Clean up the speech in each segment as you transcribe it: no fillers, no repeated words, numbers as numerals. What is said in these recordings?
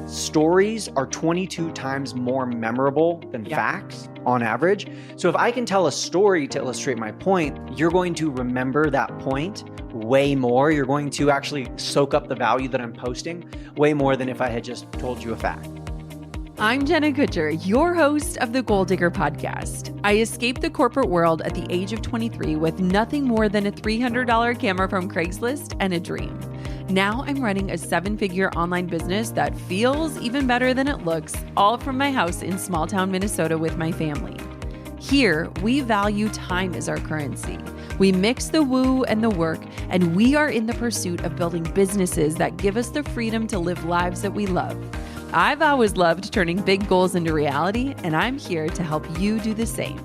stories are 22 times more memorable than facts on average. So if I can tell a story to illustrate my point, you're going to remember that point way more. You're going to actually soak up the value that I'm posting way more than if I had just told you a fact. I'm Jenna Kutcher, your host of the Goal Digger Podcast. I escaped the corporate world at the age of 23 with nothing more than a $300 camera from Craigslist and a dream. Now I'm running a 7-figure online business that feels even better than it looks, all from my house in small town Minnesota with my family. Here, we value time as our currency. We mix the woo and the work, and we are in the pursuit of building businesses that give us the freedom to live lives that we love. I've always loved turning big goals into reality, and I'm here to help you do the same.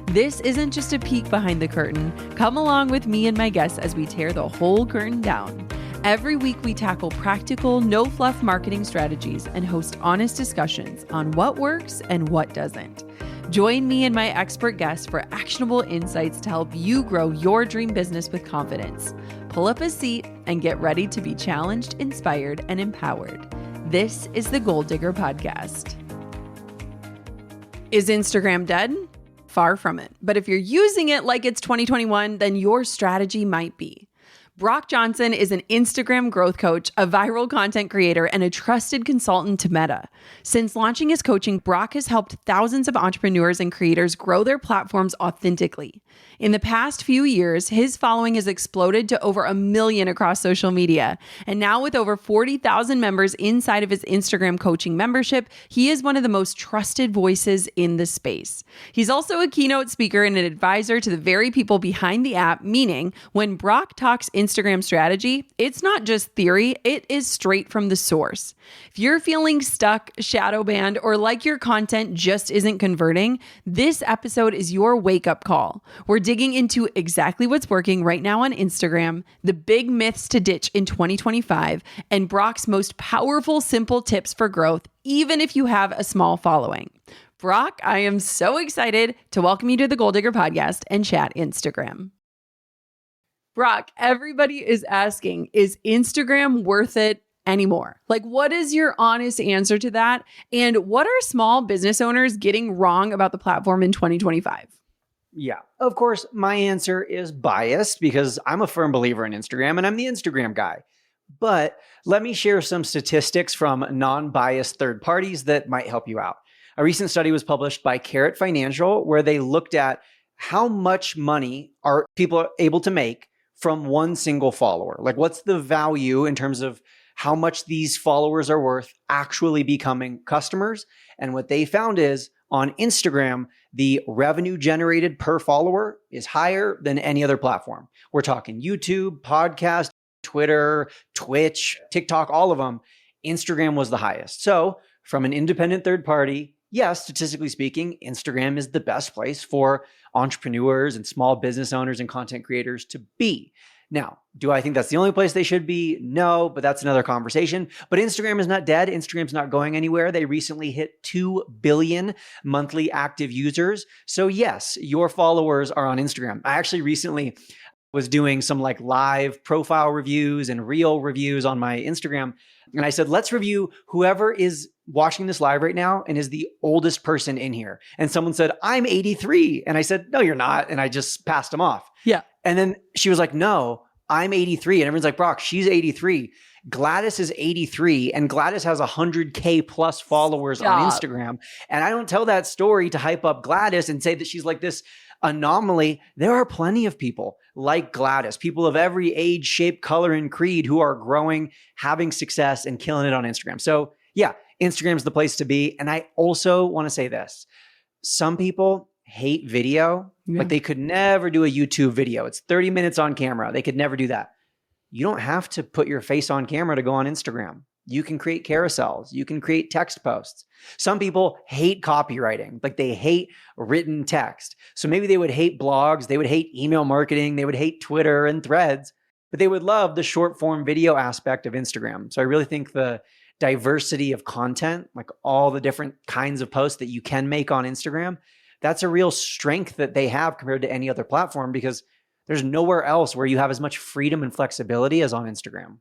This isn't just a peek behind the curtain. Come along with me and my guests as we tear the whole curtain down. Every week, we tackle practical, no-fluff marketing strategies and host honest discussions on what works and what doesn't. Join me and my expert guests for actionable insights to help you grow your dream business with confidence. Pull up a seat and get ready to be challenged, inspired, and empowered. This is the Goal Digger Podcast. Is Instagram dead? Far from it. But if you're using it like it's 2021, then your strategy might be. Brock Johnson is an Instagram growth coach, a viral content creator, and a trusted consultant to Meta. Since launching his coaching, Brock has helped thousands of entrepreneurs and creators grow their platforms authentically. In the past few years, his following has exploded to over 1 million across social media. And now with over 40,000 members inside of his Instagram coaching membership, he is one of the most trusted voices in the space. He's also a keynote speaker and an advisor to the very people behind the app, meaning when Brock talks Instagram strategy, it's not just theory, it is straight from the source. If you're feeling stuck, shadow banned, or like your content just isn't converting, this episode is your wake-up call. We're digging into exactly what's working right now on Instagram, the big myths to ditch in 2025, and Brock's most powerful, simple tips for growth, even if you have a small following. Brock, I am so excited to welcome you to the Goal Digger Podcast and chat Instagram. Brock, everybody is asking, is Instagram worth it anymore? Like, what is your honest answer to that? And what are small business owners getting wrong about the platform in 2025? Yeah, of course, my answer is biased because I'm a firm believer in Instagram and I'm the Instagram guy. But let me share some statistics from non-biased third parties that might help you out. A recent study was published by Carrot Financial where they looked at how much money are people able to make from one single follower. Like, what's the value in terms of how much these followers are worth actually becoming customers? And what they found is on Instagram, the revenue generated per follower is higher than any other platform. We're talking YouTube, podcast, Twitter, Twitch, TikTok, all of them. Instagram was the highest. So from an independent third party, yes, statistically speaking, Instagram is the best place for entrepreneurs and small business owners and content creators to be. Now, do I think that's the only place they should be? No, but that's another conversation. But Instagram is not dead. Instagram's not going anywhere. They recently hit 2 billion monthly active users. So yes, your followers are on Instagram. I actually recently was doing some like live profile reviews and reel reviews on my Instagram. And I said, let's review whoever is watching this live right now and is the oldest person in here. And someone said, I'm 83. And I said, no, you're not. And I just passed them off. Yeah. And then she was like, no, I'm 83. And everyone's like, Brock, she's 83. Gladys is 83 and Gladys has 100K plus followers on Instagram. And I don't tell that story to hype up Gladys and say that she's like this anomaly. There are plenty of people like Gladys, people of every age, shape, color, and creed who are growing, having success, and killing it on Instagram. So yeah, Instagram's the place to be. And I also want to say this. Some people hate video. Like they could never do a YouTube video. It's 30 minutes on camera. They could never do that. You don't have to put your face on camera to go on Instagram. You can create carousels. You can create text posts. Some people hate copywriting, like they hate written text. So maybe they would hate blogs. They would hate email marketing. They would hate Twitter and Threads, but they would love the short form video aspect of Instagram. So I really think the diversity of content, like all the different kinds of posts that you can make on Instagram, that's a real strength that they have compared to any other platform because there's nowhere else where you have as much freedom and flexibility as on Instagram.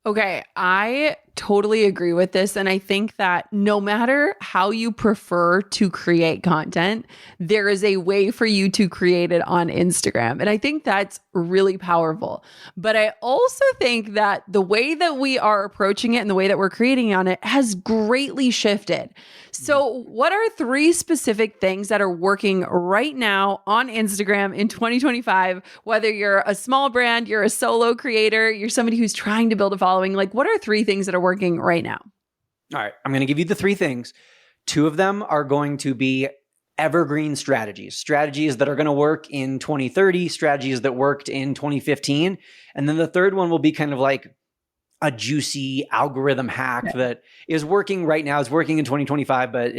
Okay, I totally agree with this. And I think that no matter how you prefer to create content, there is a way for you to create it on Instagram. And I think that's really powerful. But I also think that the way that we are approaching it and the way that we're creating on it has greatly shifted. So, what are 3 specific things that are working right now on Instagram in 2025? Whether you're a small brand, you're a solo creator, you're somebody who's trying to build a following, like what are 3 things that are working right now? All right, I'm going to give you the 3 things. 2 of them are going to be evergreen strategies that are going to work in 2030, strategies that worked in 2015. And then the third one will be kind of like a juicy algorithm hack that is working right now, is working in 2025, but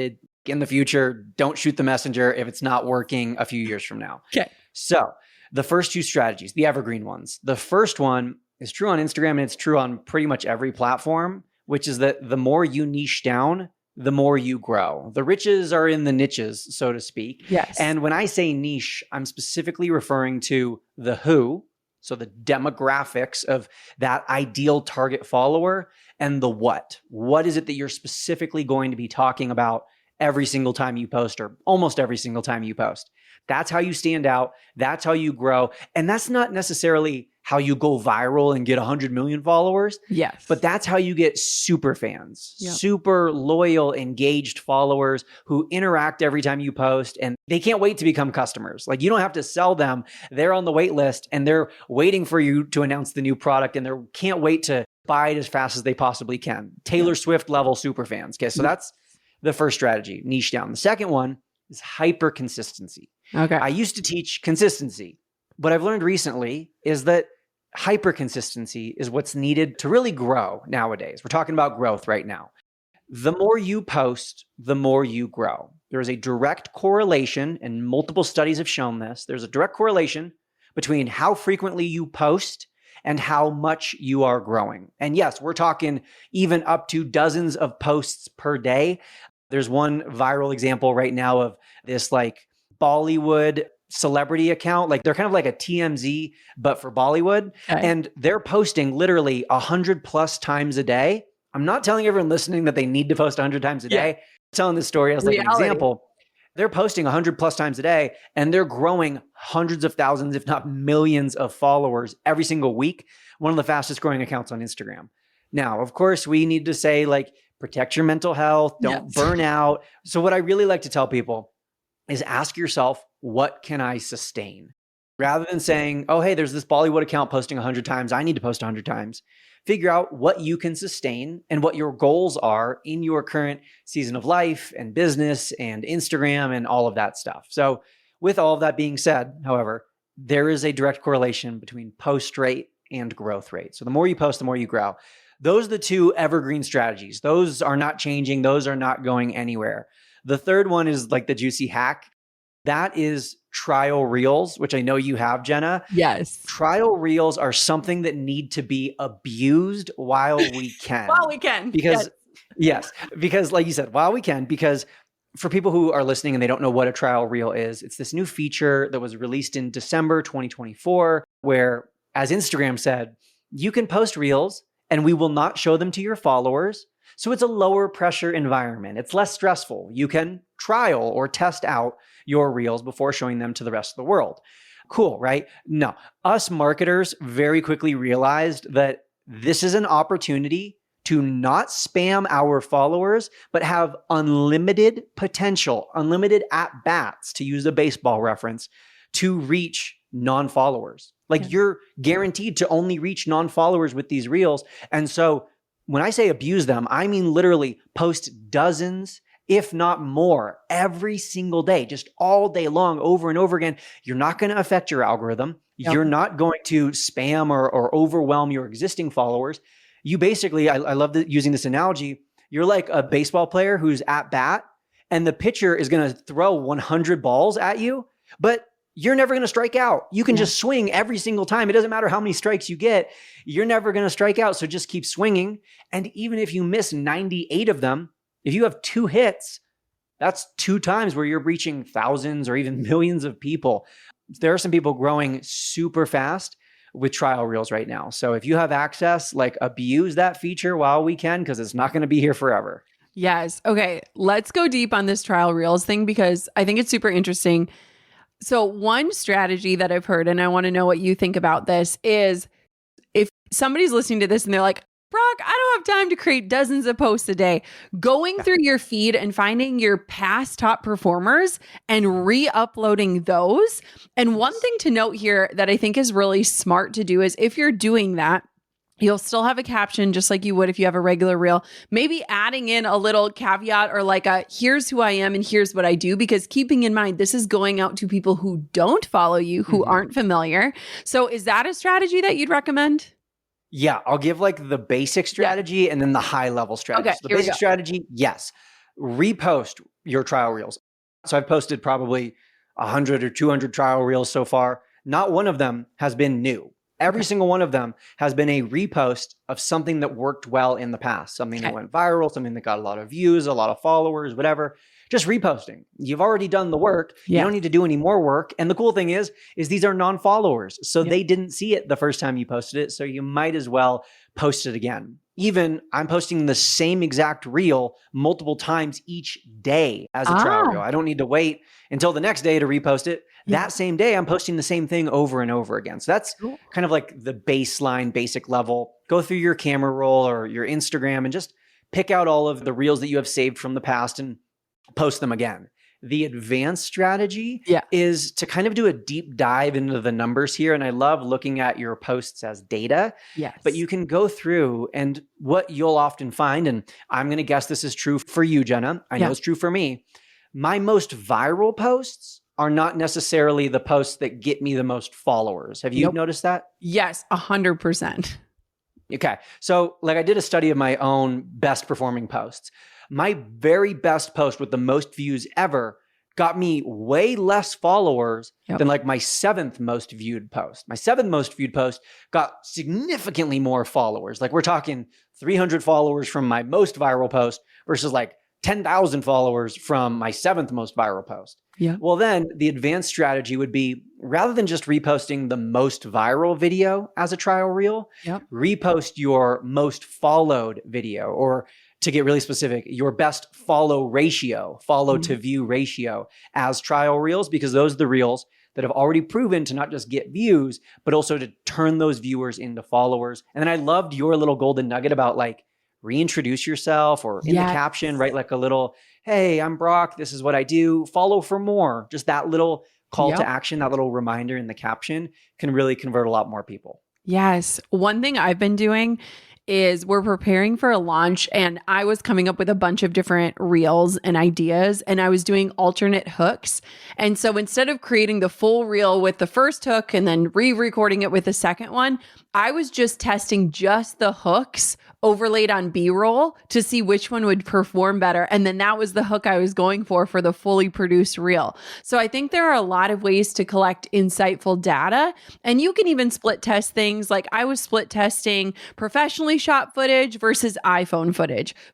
in the future, don't shoot the messenger if it's not working a few years from now. Okay. So the first 2 strategies, the evergreen ones. The first one is true on Instagram and it's true on pretty much every platform, which is that the more you niche down, the more you grow. The riches are in the niches, so to speak. Yes. And when I say niche, I'm specifically referring to the who, so the demographics of that ideal target follower, and the what. What is it that you're specifically going to be talking about every single time you post, or almost every single time you post? That's how you stand out. That's how you grow. And that's not necessarily how you go viral and get 100 million followers. Yes. But that's how you get super fans, Yep. super loyal, engaged followers who interact every time you post, and they can't wait to become customers. Like, you don't have to sell them. They're on the wait list and they're waiting for you to announce the new product, and they can't wait to buy it as fast as they possibly can. Taylor Swift level super fans. Okay. So that's the first strategy, niche down. The second one is hyper consistency. Okay. I used to teach consistency. What I've learned recently is that hyper consistency is what's needed to really grow nowadays. We're talking about growth right now. The more you post, the more you grow. There is a direct correlation, and multiple studies have shown this. There's a direct correlation between how frequently you post and how much you are growing. And yes, we're talking even up to dozens of posts per day. There's one viral example right now of this like Bollywood celebrity account. Like, they're kind of like a TMZ, but for Bollywood. Okay. And they're posting literally 100+ times a day. I'm not telling everyone listening that they need to post 100 times a day. I'm telling this story as like an example. They're posting 100+ times a day, and they're growing hundreds of thousands, if not millions of followers every single week. One of the fastest growing accounts on Instagram. Now, of course, we need to say, like, protect your mental health, don't burn out. So what I really like to tell people is ask yourself, what can I sustain? Rather than saying, oh, hey, there's this Bollywood account posting 100 times, I need to post 100 times. Figure out what you can sustain and what your goals are in your current season of life and business and Instagram and all of that stuff. So with all of that being said, however, there is a direct correlation between post rate and growth rate. So the more you post, the more you grow. Those are the 2 evergreen strategies. Those are not changing. Those are not going anywhere. The third one is like the juicy hack. That is trial reels, which I know you have, Jenna. Yes. Trial reels are something that need to be abused while we can. While we can. Because, yes, because like you said, while we can, because for people who are listening and they don't know what a trial reel is, it's this new feature that was released in December 2024, where, as Instagram said, you can post reels and we will not show them to your followers. So it's a lower pressure environment. It's less stressful. You can trial or test out your reels before showing them to the rest of the world. Cool, right? No, us marketers very quickly realized that this is an opportunity to not spam our followers, but have unlimited potential, unlimited at-bats, to use a baseball reference, to reach non-followers. Like, you're guaranteed to only reach non-followers with these reels. And so when I say abuse them, I mean literally post dozens, if not more, every single day, just all day long, over and over again. You're not going to affect your algorithm. Yep. You're not going to spam or overwhelm your existing followers. You basically, I love using this analogy. You're like a baseball player who's at bat, and the pitcher is going to throw 100 balls at you, but you're never going to strike out. You can just swing every single time. It doesn't matter how many strikes you get. You're never going to strike out. So just keep swinging. And even if you miss 98 of them, if you have 2 hits, that's 2 times where you're reaching thousands or even millions of people. There are some people growing super fast with trial reels right now. So if you have access, like abuse that feature while we can, because it's not going to be here forever. Yes. Okay. Let's go deep on this trial reels thing because I think it's super interesting. So, one strategy that I've heard, and I want to know what you think about this, is if somebody's listening to this and they're like, Brock, I don't have time to create dozens of posts a day. Going through your feed and finding your past top performers and re-uploading those. And one thing to note here that I think is really smart to do is if you're doing that, you'll still have a caption just like you would if you have a regular reel, maybe adding in a little caveat or like a here's who I am and here's what I do, because keeping in mind, this is going out to people who don't follow you, who aren't familiar. So is that a strategy that you'd recommend? Yeah, I'll give like the basic strategy and then the high level strategy. Okay, So the basic strategy, yes, repost your trial reels. So I've posted probably 100 or 200 trial reels so far. Not one of them has been new. Every single one of them has been a repost of something that worked well in the past, something that went viral, something that got a lot of views, a lot of followers, whatever. Just reposting. You've already done the work. You don't need to do any more work. And the cool thing is these are non-followers. So they didn't see it the first time you posted it. So you might as well post it again. Even I'm posting the same exact reel multiple times each day as a trial reel. I don't need to wait until the next day to repost it. That same day, I'm posting the same thing over and over again. So that's kind of like the baseline, basic level. Go through your camera roll or your Instagram and just pick out all of the reels that you have saved from the past and post them again. The advanced strategy is to kind of do a deep dive into the numbers here. And I love looking at your posts as data. Yes. But you can go through and what you'll often find, and I'm going to guess this is true for you, Jenna. I know it's true for me. My most viral posts are not necessarily the posts that get me the most followers. Have you noticed that? Yes, 100%. Okay. So like I did a study of my own best performing posts. My very best post with the most views ever got me way less followers than like my 7th most viewed post. My 7th most viewed post got significantly more followers. Like we're talking 300 followers from my most viral post versus like 10,000 followers from my 7th most viral post. Well, then the advanced strategy would be rather than just reposting the most viral video as a trial reel, repost your most followed video, or to get really specific, your best follow ratio, follow to view ratio as trial reels, because those are the reels that have already proven to not just get views, but also to turn those viewers into followers. And then I loved your little golden nugget about like reintroduce yourself, or in the caption, write like a little, hey, I'm Brock, this is what I do, follow for more. Just that little call to action, that little reminder in the caption can really convert a lot more people. Yes. One thing I've been doing is we're preparing for a launch, and I was coming up with a bunch of different reels and ideas, and I was doing alternate hooks. And so instead of creating the full reel with the first hook and then re-recording it with the second one, I was just testing just the hooks overlaid on B-roll to see which one would perform better. And then that was the hook I was going for the fully produced reel. So I think there are a lot of ways to collect insightful data, and you can even split test things. Like I was split testing professionally shot footage versus iPhone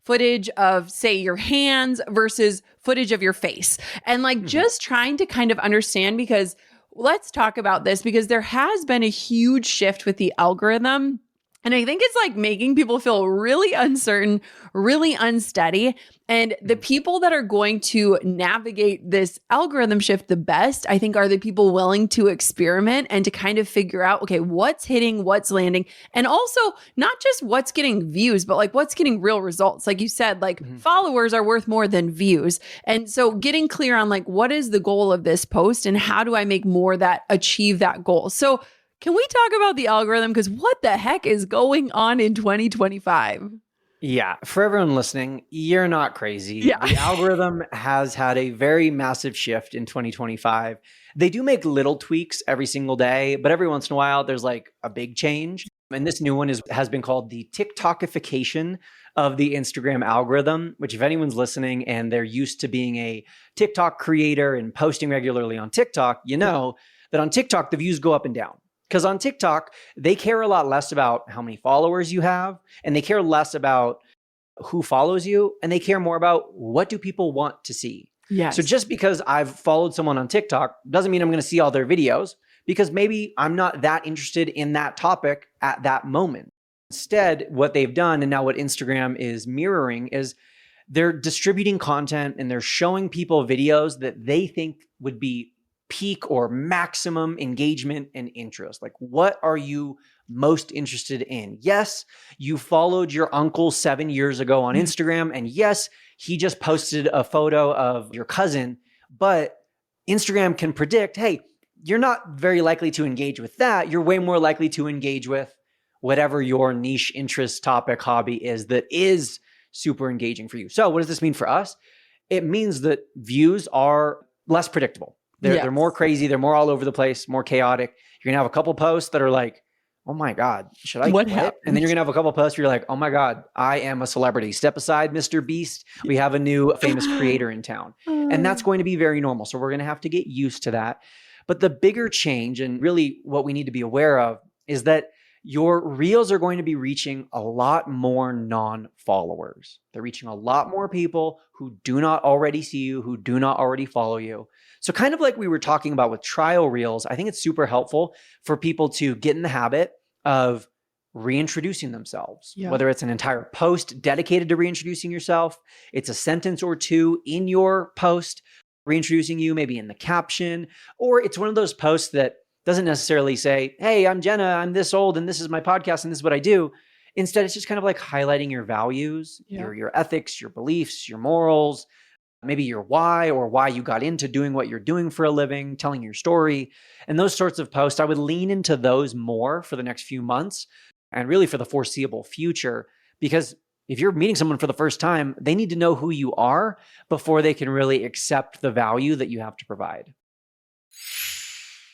footage of, say, your hands versus footage of your face. And like just trying to kind of understand, because let's talk about this, because there has been a huge shift with the algorithm. And I think it's like making people feel really uncertain, really unsteady. And the people that are going to navigate this algorithm shift the best, I think, are the people willing to experiment and to kind of figure out, okay, what's hitting, what's landing, and also not just what's getting views, but like what's getting real results. Like you said, like followers are worth more than views. And so getting clear on like, what is the goal of this post and how do I make more that achieve that goal? So can we talk about the algorithm? Because what the heck is going on in 2025? Yeah, for everyone listening, you're not crazy. The algorithm has had a very massive shift in 2025. They do make little tweaks every single day, but every once in a while, there's like a big change. And this new one has been called the TikTokification of the Instagram algorithm, which if anyone's listening and they're used to being a TikTok creator and posting regularly on TikTok, you know that on TikTok, the views go up and down. Because on TikTok, they care a lot less about how many followers you have, and they care less about who follows you, and they care more about what do people want to see. Yes. So just because I've followed someone on TikTok doesn't mean I'm going to see all their videos, because maybe I'm not that interested in that topic at that moment. Instead, what they've done, and now what Instagram is mirroring, is they're distributing content and they're showing people videos that they think would be peak or maximum engagement and interest. Like, what are you most interested in? Yes, you followed your uncle 7 years ago on Instagram, and yes, he just posted a photo of your cousin, but Instagram can predict, hey, you're not very likely to engage with that. You're way more likely to engage with whatever your niche interest, topic, hobby is that is super engaging for you. So what does this mean for us? It means that views are less predictable. They're more crazy. They're more all over the place, more chaotic. You're going to have a couple posts that are like, oh my God, should I quit? happened? And then you're going to have a couple posts where you're like, oh my God, I am a celebrity. Step aside, Mr. Beast. We have a new famous creator in town. And that's going to be very normal. So we're going to have to get used to that. But the bigger change, and really what we need to be aware of, is that your reels are going to be reaching a lot more non-followers. They're reaching a lot more people who do not already see you, who do not already follow you. So kind of like we were talking about with trial reels, I think it's super helpful for people to get in the habit of reintroducing themselves, whether it's an entire post dedicated to reintroducing yourself, it's a sentence or two in your post reintroducing you, maybe in the caption, or it's one of those posts that doesn't necessarily say, hey, I'm Jenna, I'm this old, and this is my podcast, and this is what I do. Instead, it's just kind of like highlighting your values, your ethics, your beliefs, your morals, maybe your why, or why you got into doing what you're doing for a living, telling your story. And those sorts of posts, I would lean into those more for the next few months and really for the foreseeable future. Because if you're meeting someone for the first time, they need to know who you are before they can really accept the value that you have to provide.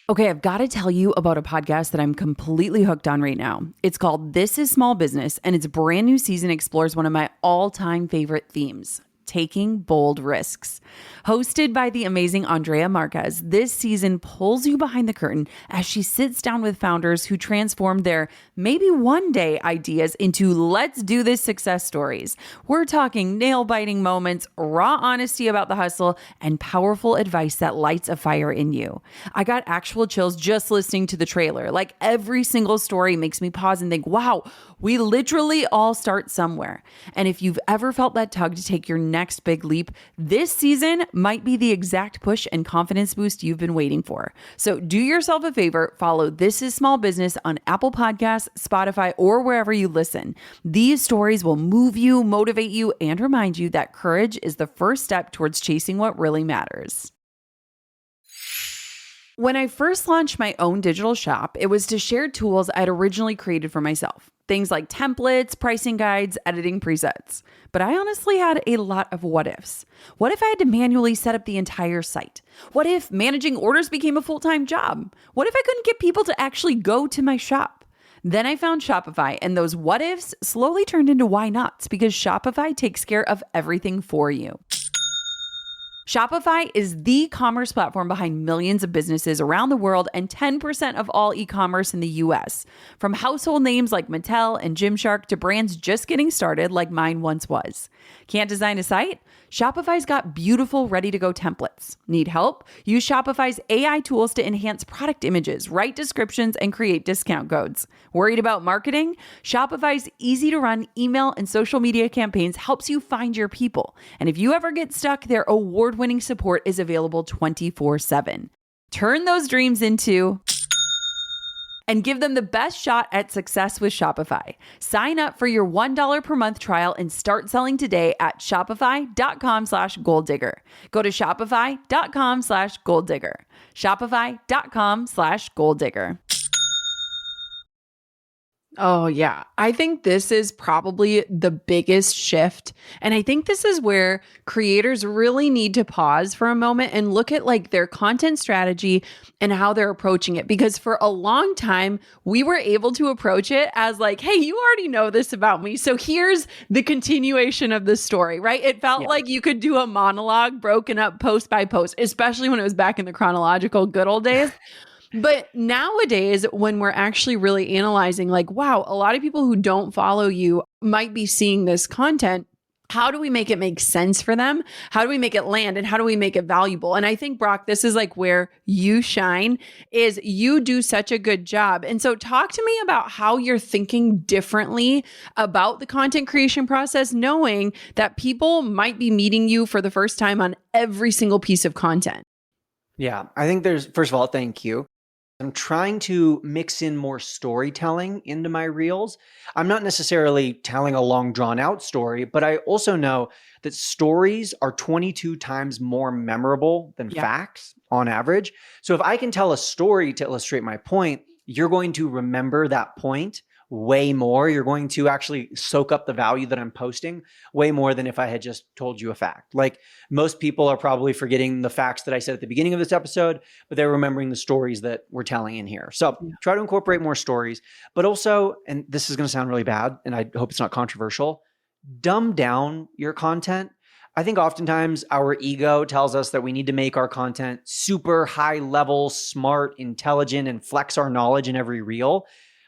Okay, I've got to tell you about a podcast that I'm completely hooked on right now. It's called This is Small Business, and its brand new season explores one of my all-time favorite themes: taking bold risks. Hosted by the amazing Andrea Marquez, this season pulls you behind the curtain as she sits down with founders who transformed their maybe one day ideas into let's do this success stories. We're talking nail-biting moments, raw honesty about the hustle, and powerful advice that lights a fire in you. I got actual chills just listening to the trailer. Like, every single story makes me pause and think, wow, we literally all start somewhere. And if you've ever felt that tug to take your next big leap, this season might be the exact push and confidence boost you've been waiting for. So do yourself a favor, follow This is Small Business on Apple Podcasts, Spotify, or wherever you listen. These stories will move you, motivate you, and remind you that courage is the first step towards chasing what really matters. When I first launched my own digital shop, it was to share tools I'd originally created for myself. Things like templates, pricing guides, editing presets. But I honestly had a lot of what ifs. What if I had to manually set up the entire site? What if managing orders became a full-time job? What if I couldn't get people to actually go to my shop? Then I found Shopify, and those what ifs slowly turned into why nots, because Shopify takes care of everything for you. Shopify is the commerce platform behind millions of businesses around the world and 10% of all e-commerce in the US. From household names like Mattel and Gymshark to brands just getting started like mine once was. Can't design a site? Shopify's got beautiful, ready-to-go templates. Need help? Use Shopify's AI tools to enhance product images, write descriptions, and create discount codes. Worried about marketing? Shopify's easy-to-run email and social media campaigns helps you find your people. And if you ever get stuck, their award-winning support is available 24/7. Turn those dreams into and give them the best shot at success with Shopify. Sign up for your $1 per month trial and start selling today at shopify.com/goaldigger. Go to shopify.com/goaldigger. Shopify.com/goaldigger. Oh, yeah. I think this is probably the biggest shift. And I think this is where creators really need to pause for a moment and look at like their content strategy and how they're approaching it. Because for a long time, we were able to approach it as like, hey, you already know this about me, so here's the continuation of the story, right? It felt like you could do a monologue broken up post by post, especially when it was back in the chronological good old days. But nowadays, when we're actually really analyzing, like, wow, a lot of people who don't follow you might be seeing this content. how do we make it make sense for them? How do we make it land? And how do we make it valuable? And I think, Brock, this is like where you shine, is you do such a good job. And so talk to me about how you're thinking differently about the content creation process, knowing that people might be meeting you for the first time on every single piece of content. Yeah, I think first of all, thank you. I'm trying to mix in more storytelling into my reels. I'm not necessarily telling a long drawn out story, but I also know that stories are 22 times more memorable than facts on average. So if I can tell a story to illustrate my point, you're going to remember that point way more. You're going to actually soak up the value that I'm posting way more than if I had just told you a fact. Like most people are probably forgetting the facts that I said at the beginning of this episode, but they're remembering the stories that we're telling in here. So try to incorporate more stories, but also, and this is going to sound really bad, and I hope it's not controversial, dumb down your content. I think oftentimes our ego tells us that we need to make our content super high level, smart, intelligent, and flex our knowledge in every reel.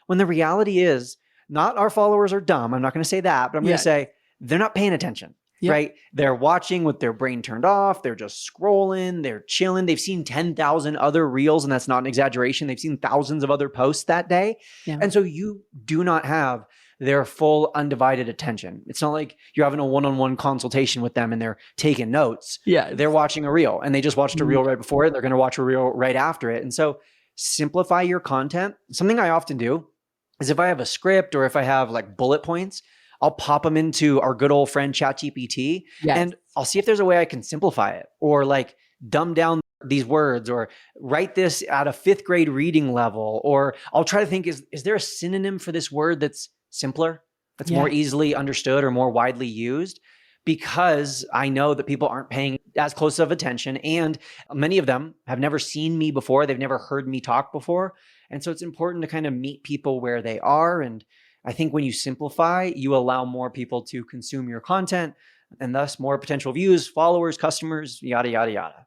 When the reality is, not our followers are dumb. I'm not going to say that, but I'm going to say they're not paying attention, right? They're watching with their brain turned off. They're just scrolling. They're chilling. They've seen 10,000 other reels, and that's not an exaggeration. They've seen thousands of other posts that day. And so you do not have their full undivided attention. It's not like you're having a one-on-one consultation with them and they're taking notes. They're watching a reel, and they just watched a reel right before it. They're going to watch a reel right after it. And so simplify your content. Something I often do is if I have a script or if I have like bullet points, I'll pop them into our good old friend ChatGPT and I'll see if there's a way I can simplify it or like dumb down these words or write this at a 5th grade reading level. Or I'll try to think, is there a synonym for this word that's simpler, that's more easily understood or more widely used? Because I know that people aren't paying as close of attention, and many of them have never seen me before. They've never heard me talk before. And so it's important to kind of meet people where they are. And I think when you simplify, you allow more people to consume your content and thus more potential views, followers, customers, yada, yada, yada.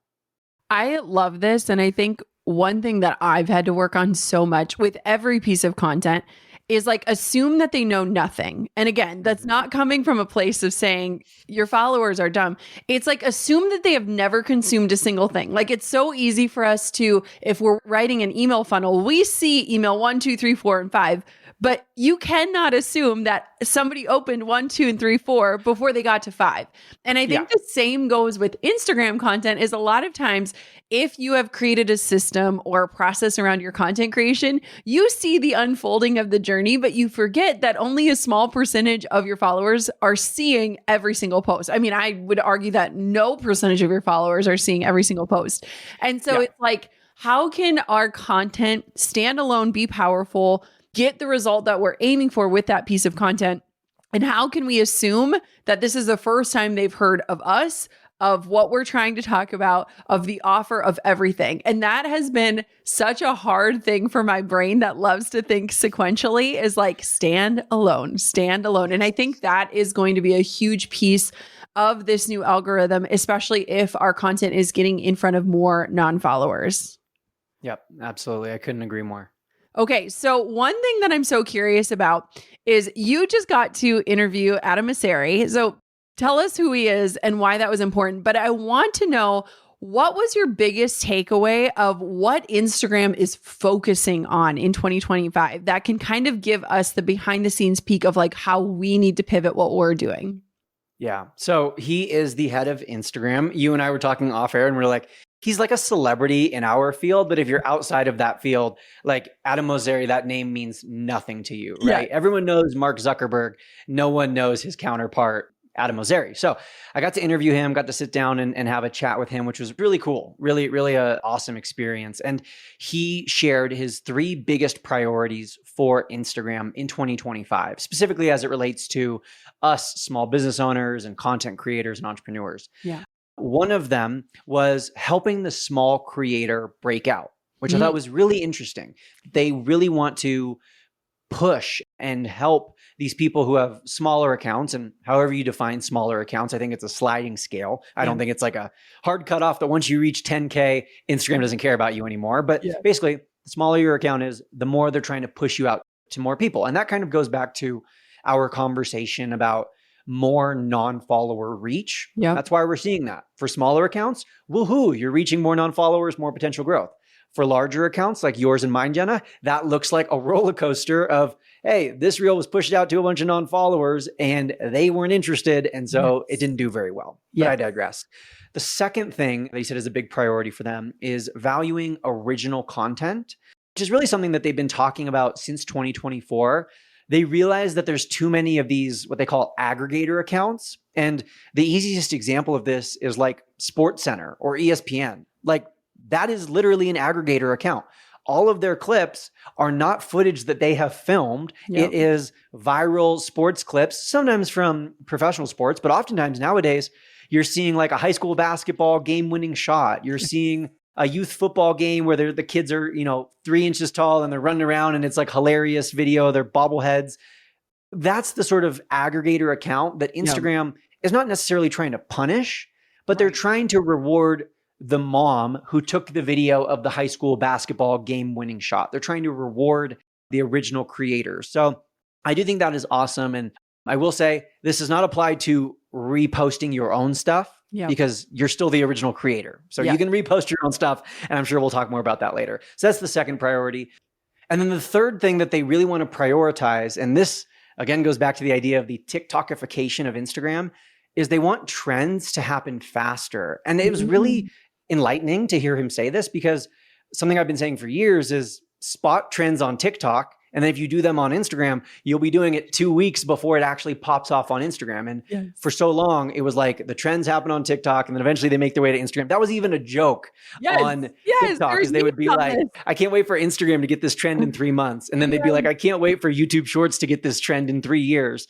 I love this. And I think one thing that I've had to work on so much with every piece of content is like assume that they know nothing. And again, that's not coming from a place of saying your followers are dumb. It's like assume that they have never consumed a single thing. Like it's so easy for us to, if we're writing an email funnel, we see email 1, 2, 3, 4, and 5. But you cannot assume that somebody opened 1, 2, and 3, 4 before they got to 5. And I think the same goes with Instagram content is a lot of times if you have created a system or a process around your content creation, you see the unfolding of the journey, but you forget that only a small percentage of your followers are seeing every single post. I mean, I would argue that no percentage of your followers are seeing every single post. And so it's like, how can our content stand alone, be powerful, get the result that we're aiming for with that piece of content? And how can we assume that this is the first time they've heard of us, of what we're trying to talk about, of the offer of everything? And that has been such a hard thing for my brain that loves to think sequentially, is like stand alone, stand alone. And I think that is going to be a huge piece of this new algorithm, especially if our content is getting in front of more non-followers. Yep, absolutely. I couldn't agree more. Okay, so one thing that I'm so curious about is you just got to interview Adam Mosseri. So tell us who he is and why that was important. But I want to know, what was your biggest takeaway of what Instagram is focusing on in 2025 that can kind of give us the behind the scenes peek of like how we need to pivot what we're doing? Yeah. So he is the head of Instagram. You and I were talking off air and we're like, he's like a celebrity in our field, but if you're outside of that field, like Adam Mosseri, that name means nothing to you, right? Everyone knows Mark Zuckerberg. No one knows his counterpart, Adam Mosseri. So I got to interview him, got to sit down and have a chat with him, which was really cool. Really, really a awesome experience. And he shared his 3 biggest priorities for Instagram in 2025, specifically as it relates to us small business owners and content creators and entrepreneurs. One of them was helping the small creator break out, which I thought was really interesting. They really want to push and help these people who have smaller accounts, and however you define smaller accounts, I think it's a sliding scale. I don't think it's like a hard cutoff that once you reach 10K, Instagram doesn't care about you anymore. But basically, the smaller your account is, the more they're trying to push you out to more people. And that kind of goes back to our conversation about more non-follower reach. Yep. That's why we're seeing that. For smaller accounts, woohoo, you're reaching more non-followers, more potential growth. For larger accounts like yours and mine, Jenna, that looks like a roller coaster of, hey, this reel was pushed out to a bunch of non-followers and they weren't interested. And so it didn't do very well. But I digress. The second thing they said is a big priority for them is valuing original content, which is really something that they've been talking about since 2024. They realize that there's too many of these, what they call aggregator accounts. And the easiest example of this is like SportsCenter or ESPN. Like that is literally an aggregator account. All of their clips are not footage that they have filmed. It is viral sports clips, sometimes from professional sports, but oftentimes nowadays, you're seeing like a high school basketball game-winning shot. You're seeing a youth football game where the kids are, 3 inches tall and they're running around and it's like hilarious video. They're bobbleheads. That's the sort of aggregator account that Instagram is not necessarily trying to punish, but they're trying to reward the mom who took the video of the high school basketball game-winning shot. They're trying to reward the original creator. So I do think that is awesome. And I will say this is not applied to reposting your own stuff because you're still the original creator. So you can repost your own stuff. And I'm sure we'll talk more about that later. So that's the second priority. And then the third thing that they really want to prioritize, and this again goes back to the idea of the TikTokification of Instagram, is they want trends to happen faster. And it was really enlightening to hear him say this because something I've been saying for years is spot trends on TikTok. And then if you do them on Instagram, you'll be doing it 2 weeks before it actually pops off on Instagram. And for so long, it was like the trends happen on TikTok and then eventually they make their way to Instagram. That was even a joke on TikTok because they would be like, I can't wait for Instagram to get this trend in 3 months. And then they'd be like, I can't wait for YouTube Shorts to get this trend in 3 years.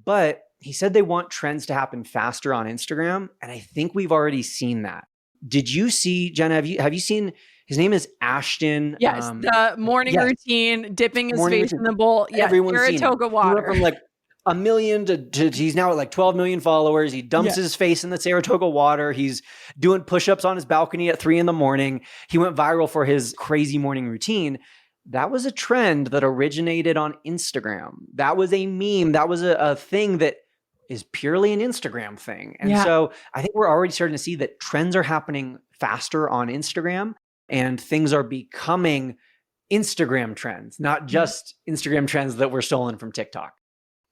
But he said they want trends to happen faster on Instagram. And I think we've already seen that. Did you see, Jenna, have you seen, his name is Ashton. Yes, the morning routine, dipping his face in the bowl. Yeah, Saratoga water. He went from like 1 million to he's now at like 12 million followers. He dumps his face in the Saratoga water. He's doing push-ups on his balcony at 3 a.m. He went viral for his crazy morning routine. That was a trend that originated on Instagram. That was a meme. That was a thing that is purely an Instagram thing. And so I think we're already starting to see that trends are happening faster on Instagram and things are becoming Instagram trends, not just Instagram trends that were stolen from TikTok.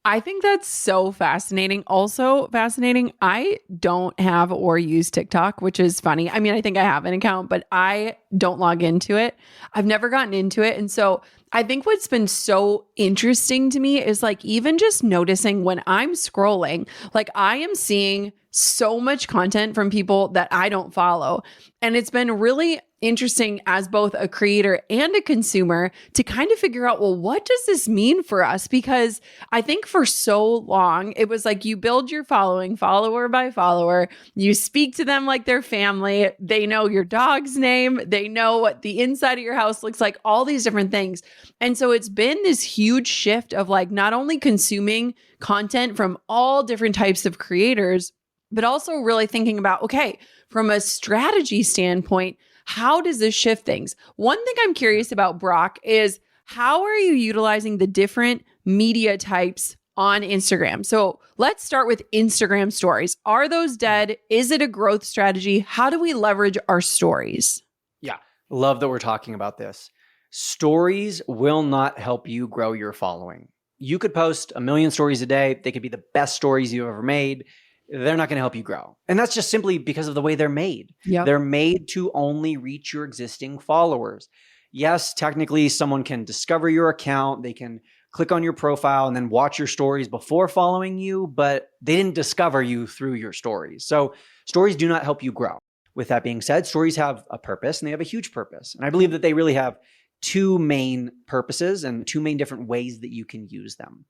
I think that's so fascinating. Also fascinating, I don't have or use TikTok, which is funny. I mean, I think I have an account, but I don't log into it. I've never gotten into it. And so I think what's been so interesting to me is like even just noticing when I'm scrolling, like I am seeing so much content from people that I don't follow. And it's been really interesting as both a creator and a consumer to kind of figure out, well, what does this mean for us? Because I think for so long, it was like you build your following follower by follower. You speak to them like they're family. They know your dog's name. They know what the inside of your house looks like, all these different things. And so it's been this huge shift of like not only consuming content from all different types of creators, but also really thinking about, okay, from a strategy standpoint, how does this shift things? One thing I'm curious about, Brock, is how are you utilizing the different media types on Instagram? So let's start with Instagram stories. Are those dead? Is it a growth strategy? How do we leverage our stories? Yeah, love that we're talking about this. Stories will not help you grow your following. You could post 1 million stories a day. They could be the best stories you've ever made. They're not going to help you grow. And that's just simply because of the way they're made. They're made to only reach your existing followers. Yes, technically someone can discover your account. They can click on your profile and then watch your stories before following you, but they didn't discover you through your stories. So stories do not help you grow. With that being said, stories have a purpose and they have a huge purpose. And I believe that they really have 2 main purposes and 2 main different ways that you can use them.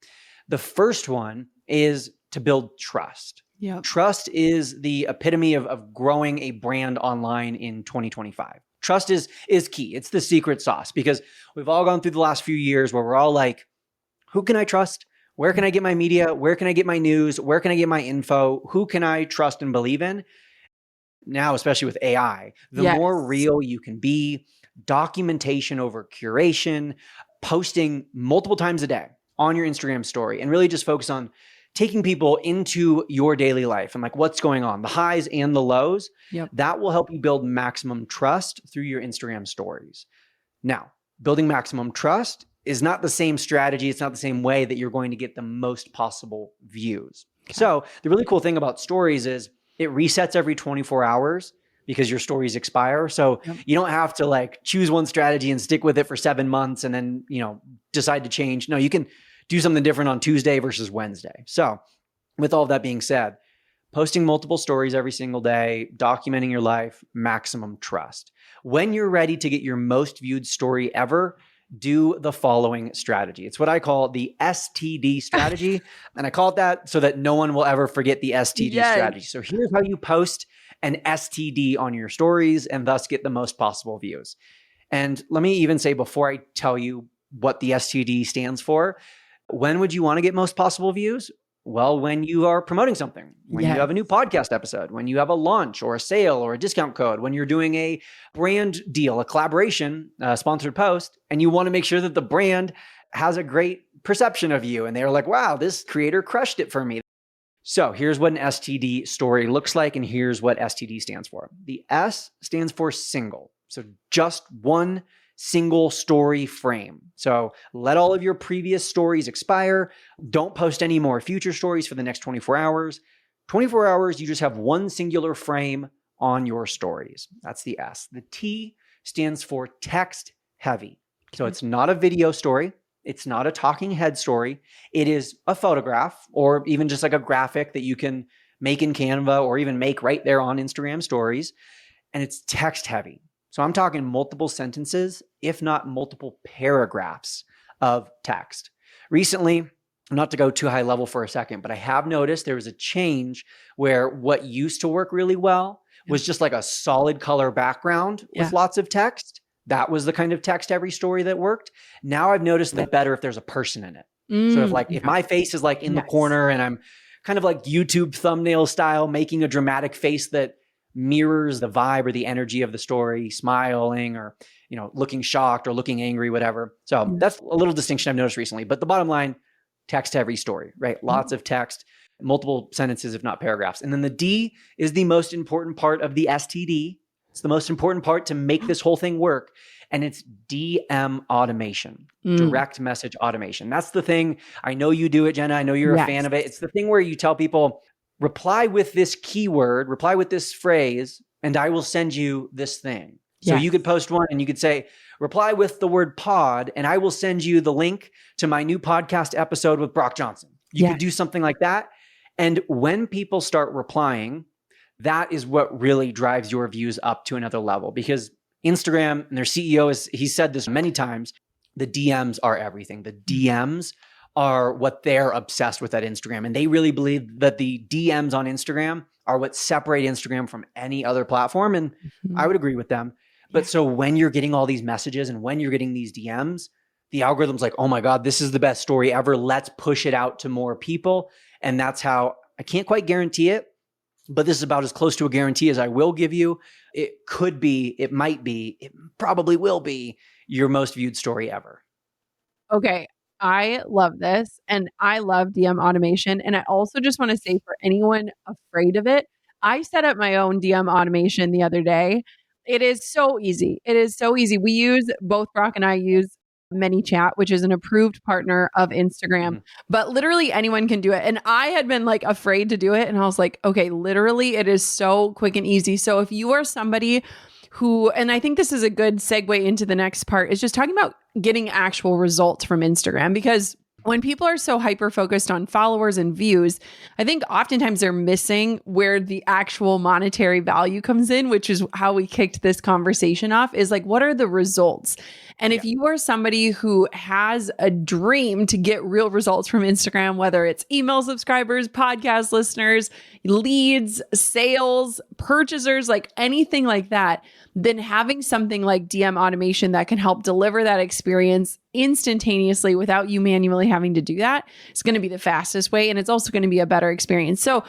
The first one is to build trust. Trust is the epitome of growing a brand online in 2025. Trust is key. It's the secret sauce because we've all gone through the last few years where we're all like, who can I trust? Where can I get my media? Where can I get my news? Where can I get my info? Who can I trust and believe in? Now, especially with AI, the more real you can be, documentation over curation, posting multiple times a day on your Instagram story, and really just focus on taking people into your daily life and like what's going on, the highs and the lows. Yep. That will help you build maximum trust through your Instagram stories. Now, building maximum trust is not the same strategy. It's not the same way that you're going to get the most possible views. Okay. So the really cool thing about stories is it resets every 24 hours because your stories expire. So you don't have to like choose one strategy and stick with it for 7 months and then, decide to change. No, you can do something different on Tuesday versus Wednesday. So with all of that being said, posting multiple stories every single day, documenting your life, maximum trust. When you're ready to get your most viewed story ever, do the following strategy. It's what I call the STD strategy. And I call it that so that no one will ever forget the STD strategy. So here's how you post an STD on your stories and thus get the most possible views. And let me even say before I tell you what the STD stands for, when would you want to get most possible views? Well, when you are promoting something, when you have a new podcast episode, when you have a launch or a sale or a discount code, when you're doing a brand deal, a collaboration, a sponsored post, and you want to make sure that the brand has a great perception of you. And they're like, wow, this creator crushed it for me. So here's what an STD story looks like. And here's what STD stands for. The S stands for single. So just one single story frame. So let all of your previous stories expire. Don't post any more future stories for the next 24 hours. 24 hours, you just have one singular frame on your stories. That's the S. The T stands for text heavy. So it's not a video story. It's not a talking head story. It is a photograph or even just like a graphic that you can make in Canva or even make right there on Instagram stories. And it's text heavy. So I'm talking multiple sentences, if not multiple paragraphs of text. Recently, not to go too high level for a second, but I have noticed there was a change where what used to work really well was just like a solid color background with lots of text. That was the kind of text every story that worked. Now I've noticed that better if there's a person in it. So if my face is like in the corner and I'm kind of like YouTube thumbnail style, making a dramatic face that mirrors the vibe or the energy of the story, smiling or, looking shocked or looking angry, whatever. So that's a little distinction I've noticed recently. But the bottom line, text heavy story, right? Lots of text, multiple sentences, if not paragraphs. And then the D is the most important part of the STD. It's the most important part to make this whole thing work. And it's DM automation, direct message automation. That's the thing. I know you do it, Jenna. I know you're a fan of it. It's the thing where you tell people, reply with this keyword, reply with this phrase, and I will send you this thing. So you could post one and you could say, reply with the word pod, and I will send you the link to my new podcast episode with Brock Johnson. You could do something like that. And when people start replying, that is what really drives your views up to another level, because Instagram and their CEO he said this many times, the DMs are everything. The DMs are what they're obsessed with at Instagram. And they really believe that the DMs on Instagram are what separate Instagram from any other platform. And I would agree with them. But so when you're getting all these messages and when you're getting these DMs, the algorithm's like, oh my God, this is the best story ever. Let's push it out to more people. And that's how, I can't quite guarantee it, but this is about as close to a guarantee as I will give you. It could be, it might be, it probably will be your most viewed story ever. Okay. I love this. And I love DM automation. And I also just want to say, for anyone afraid of it, I set up my own DM automation the other day. It is so easy. It is so easy. Both Brock and I use ManyChat, which is an approved partner of Instagram, but literally anyone can do it. And I had been like afraid to do it. And I was like, okay, literally it is so quick and easy. So if you are somebody who, and I think this is a good segue into the next part, is just talking about getting actual results from Instagram, because when people are so hyper-focused on followers and views, I think oftentimes they're missing where the actual monetary value comes in, which is how we kicked this conversation off, is like, what are the results? And if you are somebody who has a dream to get real results from Instagram, whether it's email subscribers, podcast listeners, leads, sales, purchasers, like anything like that, then having something like DM automation that can help deliver that experience instantaneously without you manually having to do that is going to be the fastest way. And it's also going to be a better experience. So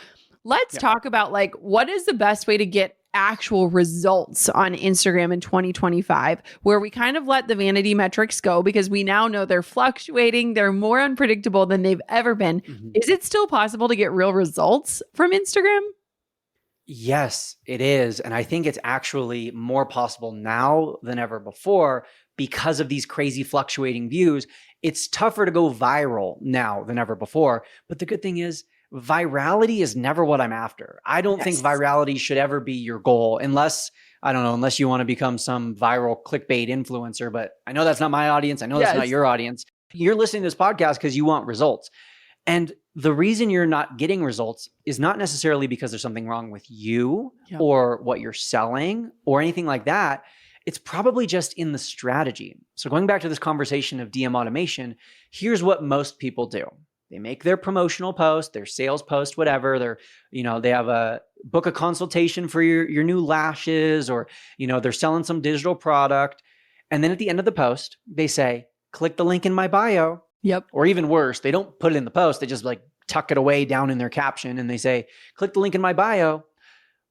let's talk about like, what is the best way to get actual results on Instagram in 2025, where we kind of let the vanity metrics go because we now know they're fluctuating. They're more unpredictable than they've ever been. Is it still possible to get real results from Instagram? Yes, it is. And I think it's actually more possible now than ever before because of these crazy fluctuating views. It's tougher to go viral now than ever before. But the good thing is, virality is never what I'm after. I don't think virality should ever be your goal unless, I don't know, unless you want to become some viral clickbait influencer. But I know that's not my audience. I know that's not your audience. You're listening to this podcast because you want results. And the reason you're not getting results is not necessarily because there's something wrong with you or what you're selling or anything like that. It's probably just in the strategy. So going back to this conversation of DM automation, here's what most people do. They make their promotional post, their sales post, whatever. They have a book a consultation for your new lashes, or, they're selling some digital product. And then at the end of the post, they say, click the link in my bio. Yep. Or even worse, they don't put it in the post. They just tuck it away down in their caption and they say, click the link in my bio.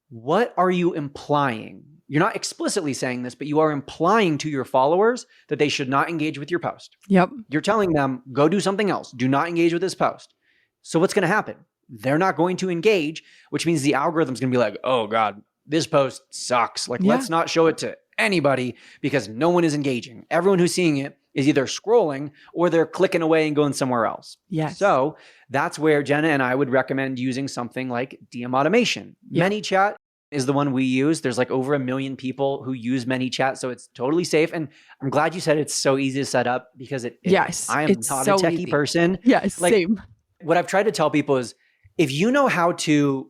What are you implying? You're not explicitly saying this, but you are implying to your followers that they should not engage with your post. Yep. You're telling them, go do something else. Do not engage with this post. So what's going to happen? They're not going to engage, which means the algorithm's going to be like, oh God, this post sucks. Let's not show it to anybody because no one is engaging. Everyone who's seeing it is either scrolling or they're clicking away and going somewhere else. Yes. So that's where Jenna and I would recommend using something like DM automation. ManyChat is the one we use. There's over 1 million people who use ManyChat, so it's totally safe. And I'm glad you said it's so easy to set up because I am not a techie person. Yes, same. What I've tried to tell people is, if you know how to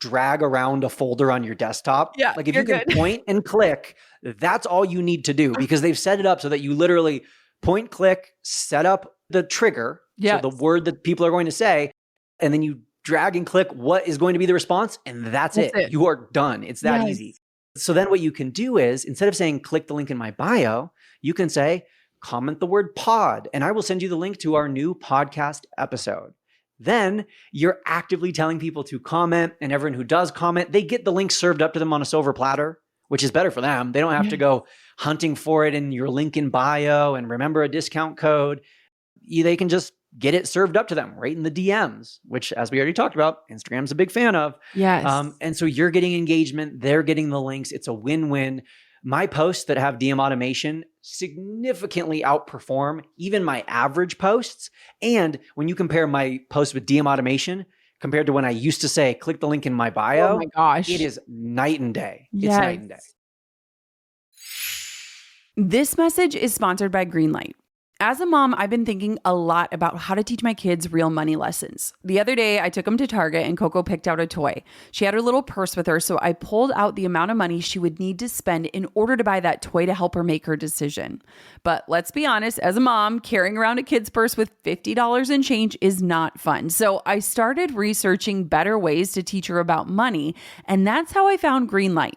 drag around a folder on your desktop, if you can point and click, that's all you need to do, because they've set it up so that you literally point, click, set up the trigger, so the word that people are going to say, and then you drag and click what is going to be the response, and that's it. You are done. It's that easy. So then what you can do is, instead of saying click the link in my bio, you can say comment the word pod, and I will send you the link to our new podcast episode. Then you're actively telling people to comment, and everyone who does comment, they get the link served up to them on a silver platter, which is better for them. They don't have to go hunting for it in your link in bio and remember a discount code. They can just get it served up to them right in the DMs, which, as we already talked about, Instagram's a big fan of. Yes. And so you're getting engagement, they're getting the links. It's a win-win. My posts that have DM automation significantly outperform even my average posts. And when you compare my posts with DM automation compared to when I used to say, click the link in my bio, oh my gosh, it is night and day. Yes. It's night and day. This message is sponsored by Greenlight. As a mom, I've been thinking a lot about how to teach my kids real money lessons. The other day, I took them to Target and Coco picked out a toy. She had her little purse with her, so I pulled out the amount of money she would need to spend in order to buy that toy to help her make her decision. But let's be honest, as a mom, carrying around a kid's purse with $50 in change is not fun. So I started researching better ways to teach her about money, and that's how I found Greenlight.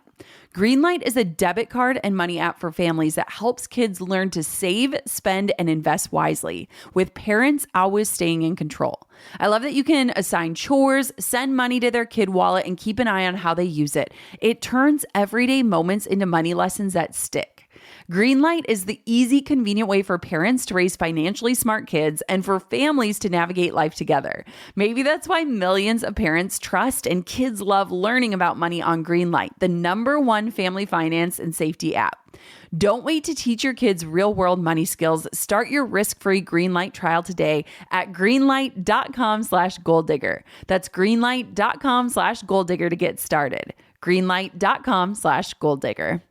Greenlight is a debit card and money app for families that helps kids learn to save, spend, and invest wisely, with parents always staying in control. I love that you can assign chores, send money to their kid wallet, and keep an eye on how they use it. It turns everyday moments into money lessons that stick. Greenlight is the easy, convenient way for parents to raise financially smart kids and for families to navigate life together. Maybe that's why millions of parents trust and kids love learning about money on Greenlight, the #1 family finance and safety app. Don't wait to teach your kids real-world money skills. Start your risk-free Greenlight trial today at greenlight.com/goaldigger. That's greenlight.com/goaldigger to get started. greenlight.com/goaldigger.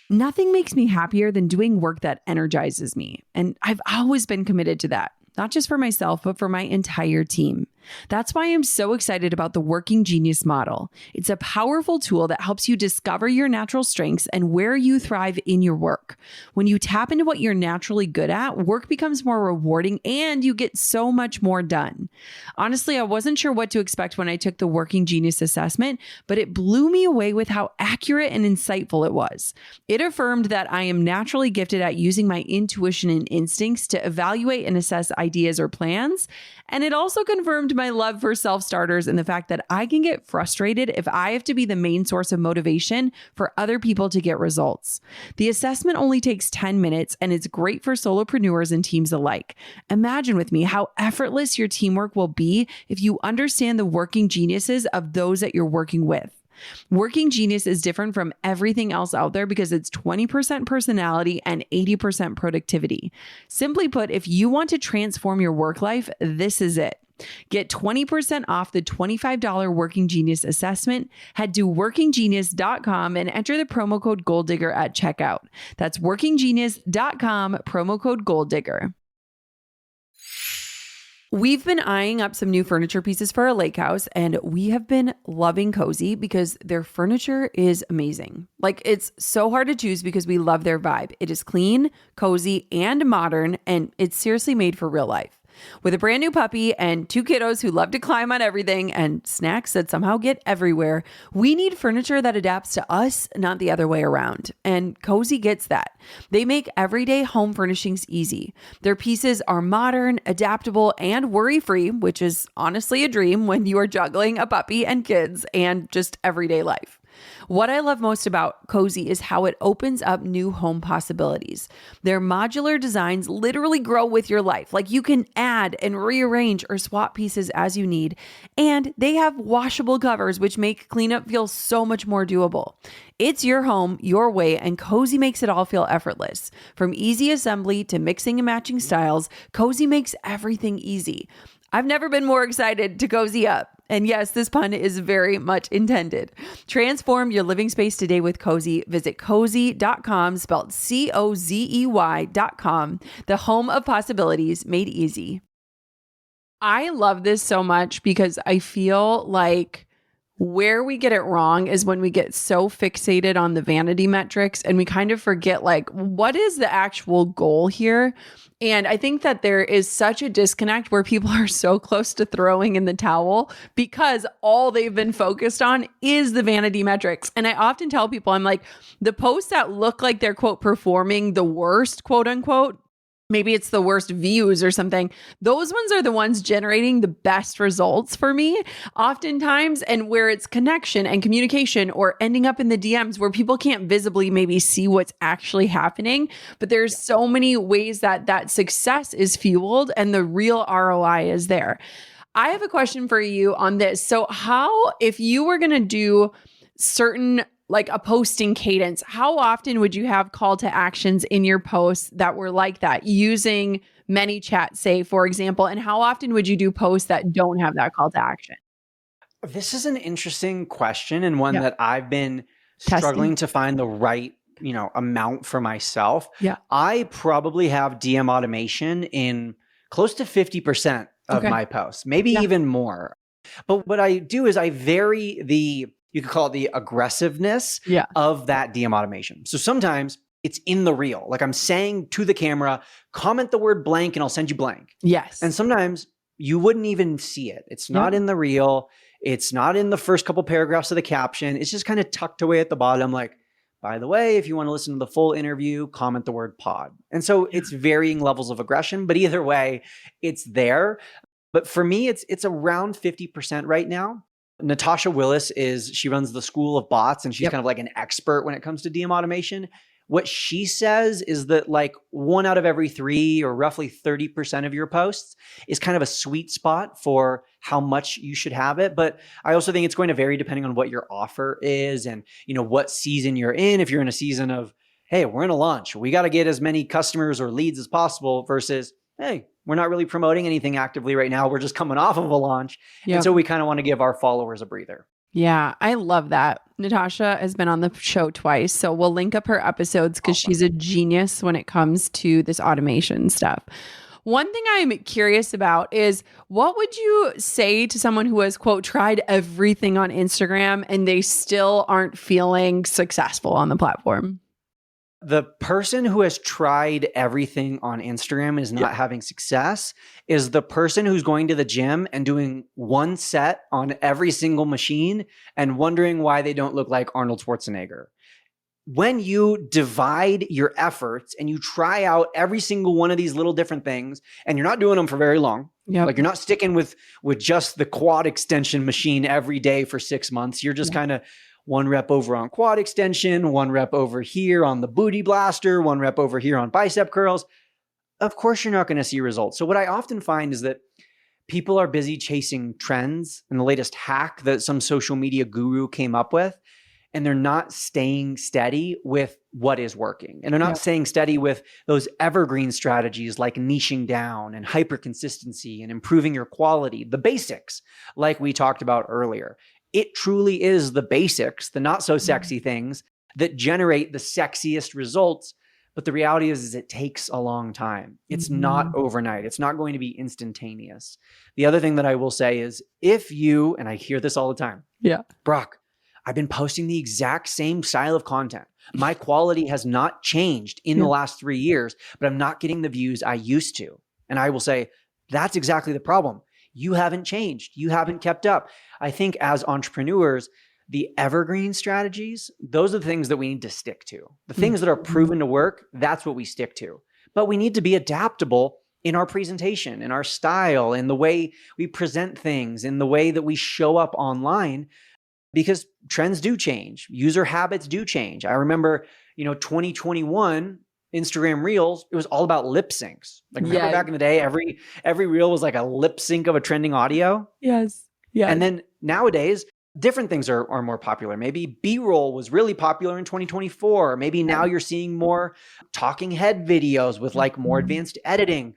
Nothing makes me happier than doing work that energizes me. And I've always been committed to that, not just for myself, but for my entire team. That's why I'm so excited about the Working Genius model. It's a powerful tool that helps you discover your natural strengths and where you thrive in your work. When you tap into what you're naturally good at, work becomes more rewarding and you get so much more done. Honestly, I wasn't sure what to expect when I took the Working Genius assessment, but it blew me away with how accurate and insightful it was. It affirmed that I am naturally gifted at using my intuition and instincts to evaluate and assess ideas or plans, And it also confirmed my love for self-starters and the fact that I can get frustrated if I have to be the main source of motivation for other people to get results. The assessment only takes 10 minutes and it's great for solopreneurs and teams alike. Imagine with me how effortless your teamwork will be if you understand the working geniuses of those that you're working with. Working Genius is different from everything else out there because it's 20% personality and 80% productivity. Simply put, if you want to transform your work life, this is it. Get 20% off the $25 Working Genius assessment. Head to workinggenius.com and enter the promo code GoalDigger at checkout. That's workinggenius.com, promo code GoalDigger. We've been eyeing up some new furniture pieces for our lake house, and we have been loving Cozy because their furniture is amazing. Like, it's so hard to choose because we love their vibe. It is clean, cozy, and modern, and it's seriously made for real life. With a brand new puppy and 2 kiddos who love to climb on everything and snacks that somehow get everywhere, we need furniture that adapts to us, not the other way around. And Cozy gets that. They make everyday home furnishings easy. Their pieces are modern, adaptable, and worry-free, which is honestly a dream when you are juggling a puppy and kids and just everyday life. What I love most about Cozy is how it opens up new home possibilities. Their modular designs literally grow with your life. Like, you can add and rearrange or swap pieces as you need. And they have washable covers, which make cleanup feel so much more doable. It's your home, your way, and Cozy makes it all feel effortless. From easy assembly to mixing and matching styles, Cozy makes everything easy. I've never been more excited to cozy up. And yes, this pun is very much intended. Transform your living space today with Cozy. Visit cozy.com, spelled COZEY.com, the home of possibilities made easy. I love this so much because I feel like where we get it wrong is when we get so fixated on the vanity metrics and we kind of forget, like, what is the actual goal here? And I think that there is such a disconnect where people are so close to throwing in the towel because all they've been focused on is the vanity metrics. And I often tell people, I'm like, the posts that look like they're, quote, performing the worst, quote unquote, maybe it's the worst views or something, those ones are the ones generating the best results for me oftentimes, and where it's connection and communication or ending up in the DMs where people can't visibly maybe see what's actually happening. But there's so many ways that that success is fueled and the real ROI is there. I have a question for you on this. So how, if you were going to do certain, like a posting cadence, how often would you have call to actions in your posts that were like that, using ManyChat, say, for example? And how often would you do posts that don't have that call to action? This is an interesting question, and one Yeah. that I've been struggling to find the right, amount for myself. Yeah. I probably have DM automation in close to 50% of Okay. my posts, maybe Yeah. even more. But what I do is I vary you could call it the aggressiveness Yeah. of that DM automation. So sometimes it's in the reel. Like, I'm saying to the camera, comment the word blank and I'll send you blank. Yes. And sometimes you wouldn't even see it. It's not in the reel. It's not in the first couple paragraphs of the caption. It's just kind of tucked away at the bottom. Like, by the way, if you want to listen to the full interview, comment the word pod. And so it's varying levels of aggression, but either way, it's there. But for me, it's around 50% right now. Natasha Willis she runs the School of Bots, and she's kind of like an expert when it comes to DM automation. What she says is that, like, 1 out of every 3, or roughly 30% of your posts, is kind of a sweet spot for how much you should have it. But I also think it's going to vary depending on what your offer is and, what season you're in. If you're in a season of, hey, we're in a launch, we got to get as many customers or leads as possible, versus, hey, we're not really promoting anything actively right now, we're just coming off of a launch. Yeah. And so we kind of want to give our followers a breather. Yeah, I love that. Natasha has been on the show twice, so we'll link up her episodes because she's a genius when it comes to this automation stuff. One thing I'm curious about is, what would you say to someone who has, quote, tried everything on Instagram and they still aren't feeling successful on the platform? The person who has tried everything on Instagram and is not having success is the person who's going to the gym and doing one set on every single machine and wondering why they don't look like Arnold Schwarzenegger. when you divide your efforts and you try out every single one of these little different things, and you're not doing them for very long, like you're not sticking with just the quad extension machine every day for 6 months. You're just kind of one rep over on quad extension, one rep over here on the booty blaster, one rep over here on bicep curls. Of course, you're not going to see results. So what I often find is that people are busy chasing trends and the latest hack that some social media guru came up with, and they're not staying steady with what is working. And they're not staying steady with those evergreen strategies like niching down and hyper consistency and improving your quality, the basics, like we talked about earlier. It truly is the basics, the not so sexy things that generate the sexiest results. But the reality is it takes a long time. It's not overnight. It's not going to be instantaneous. The other thing that I will say is if you, and I hear this all the time. Brock, I've been posting the exact same style of content. My quality has not changed in the last 3 years, but I'm not getting the views I used to. And I will say, that's exactly the problem. You haven't changed. You haven't kept up. I think as entrepreneurs, the evergreen strategies, those are the things that we need to stick to. The things that are proven to work, that's what we stick to. But we need to be adaptable in our presentation, in our style, in the way we present things, in the way that we show up online, because trends do change. User habits do change. I remember, 2021 Instagram Reels, it was all about lip syncs. Like remember back in the day, every reel was like a lip sync of a trending audio. Yes. And then nowadays, different things are more popular. Maybe B-roll was really popular in 2024. Maybe now you're seeing more talking head videos with like more advanced editing.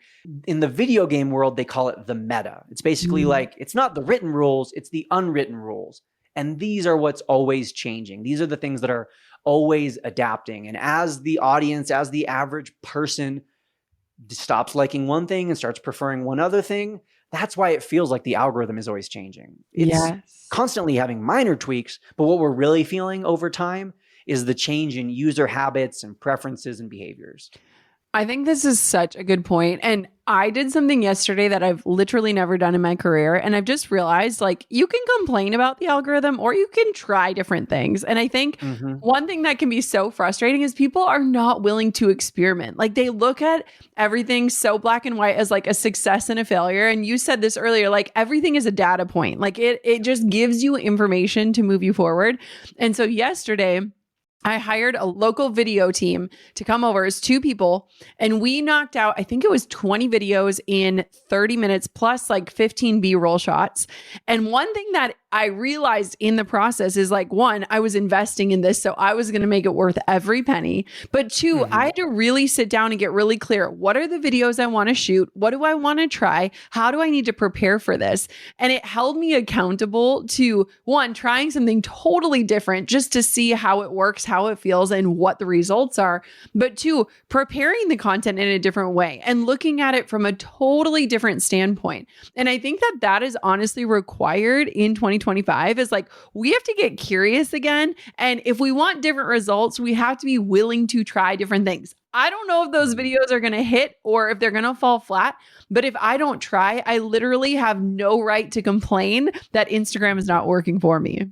In the video game world, they call it the meta. It's basically like, it's not the written rules, it's the unwritten rules. And these are what's always changing. These are the things that are always adapting. And as the audience, as the average person stops liking one thing and starts preferring one other thing, that's why it feels like the algorithm is always changing. It's constantly having minor tweaks, but what we're really feeling over time is the change in user habits and preferences and behaviors. I think this is such a good point. And I did something yesterday that I've literally never done in my career. And I've just realized like you can complain about the algorithm or you can try different things. And I think one thing that can be so frustrating is people are not willing to experiment. Like they look at everything so black and white as like a success and a failure. And you said this earlier, like everything is a data point. Like it just gives you information to move you forward. And so yesterday, I hired a local video team to come over as 2 people, and we knocked out, I think it was 20 videos in 30 minutes plus like 15 B-roll shots. And one thing that I realized in the process is like, 1, I was investing in this, so I was going to make it worth every penny. But 2, I had to really sit down and get really clear. What are the videos I want to shoot? What do I want to try? How do I need to prepare for this? And it held me accountable to 1, trying something totally different just to see how it works, how it feels, and what the results are. But 2, preparing the content in a different way and looking at it from a totally different standpoint. And I think that that is honestly required in 2025 is like, we have to get curious again. And if we want different results, we have to be willing to try different things. I don't know if those videos are going to hit or if they're going to fall flat, but if I don't try, I literally have no right to complain that Instagram is not working for me.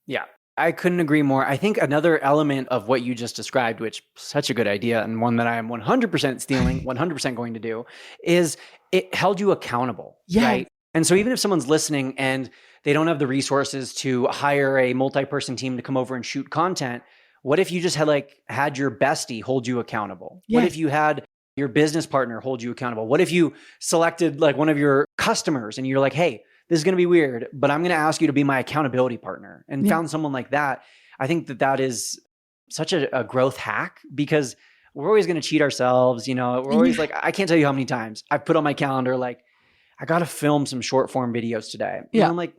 Yeah. I couldn't agree more. I think another element of what you just described, which is such a good idea and one that I am 100% stealing, 100% going to do, is it held you accountable, right? And so even if someone's listening and they don't have the resources to hire a multi-person team to come over and shoot content, what if you just had your bestie hold you accountable? What if you had your business partner hold you accountable? What if you selected like one of your customers and you're like, hey, this is going to be weird, but I'm going to ask you to be my accountability partner, and found someone like that. I think that is such a growth hack because we're always going to cheat ourselves. We're always like, I can't tell you how many times I've put on my calendar, like, I got to film some short form videos today. And I'm like,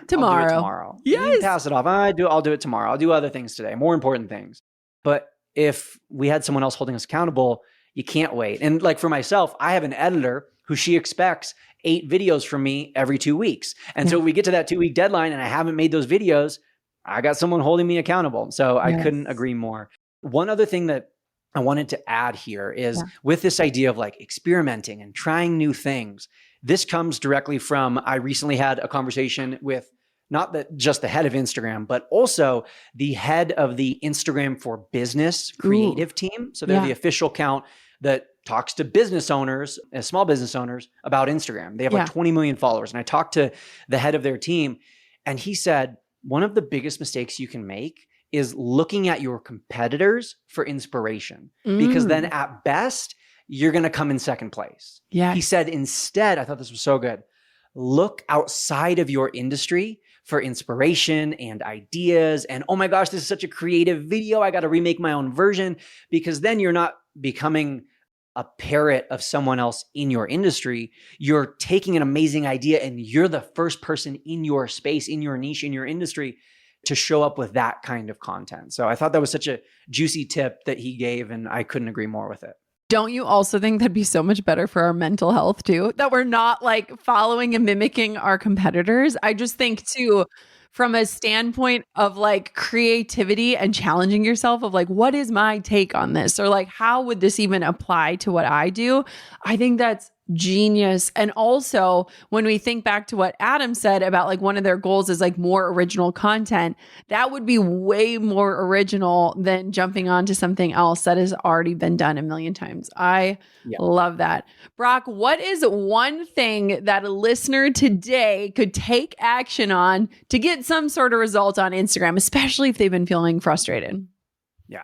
tomorrow. I'll do it tomorrow. Yes. Pass it off. I'll do it tomorrow. I'll do other things today, more important things. But if we had someone else holding us accountable, you can't wait. And like for myself, I have an editor who she expects 8 videos from me every 2 weeks. And so we get to that 2-week deadline and I haven't made those videos, I got someone holding me accountable. So I couldn't agree more. One other thing that I wanted to add here is with this idea of like experimenting and trying new things, this comes directly from, I recently had a conversation with not just the head of Instagram, but also the head of the Instagram for Business creative team. So they're the official account that talks to business owners and small business owners about Instagram. They have like 20 million followers. And I talked to the head of their team, and he said, one of the biggest mistakes you can make is looking at your competitors for inspiration, because then at best, you're going to come in second place. Yeah. He said, instead, I thought this was so good, look outside of your industry for inspiration and ideas. And oh my gosh, this is such a creative video. I got to remake my own version, because then you're not becoming a parrot of someone else in your industry. You're taking an amazing idea and you're the first person in your space, in your niche, in your industry to show up with that kind of content. So I thought that was such a juicy tip that he gave, and I couldn't agree more with it. Don't you also think that'd be so much better for our mental health too? That we're not like following and mimicking our competitors. I just think too, from a standpoint of like creativity and challenging yourself of like, what is my take on this? Or like, how would this even apply to what I do? I think that's genius. And also when we think back to what Adam said about like one of their goals is like more original content, that would be way more original than jumping onto something else that has already been done a million times. I love that. Brock, what is one thing that a listener today could take action on to get some sort of result on Instagram, especially if they've been feeling frustrated? Yeah,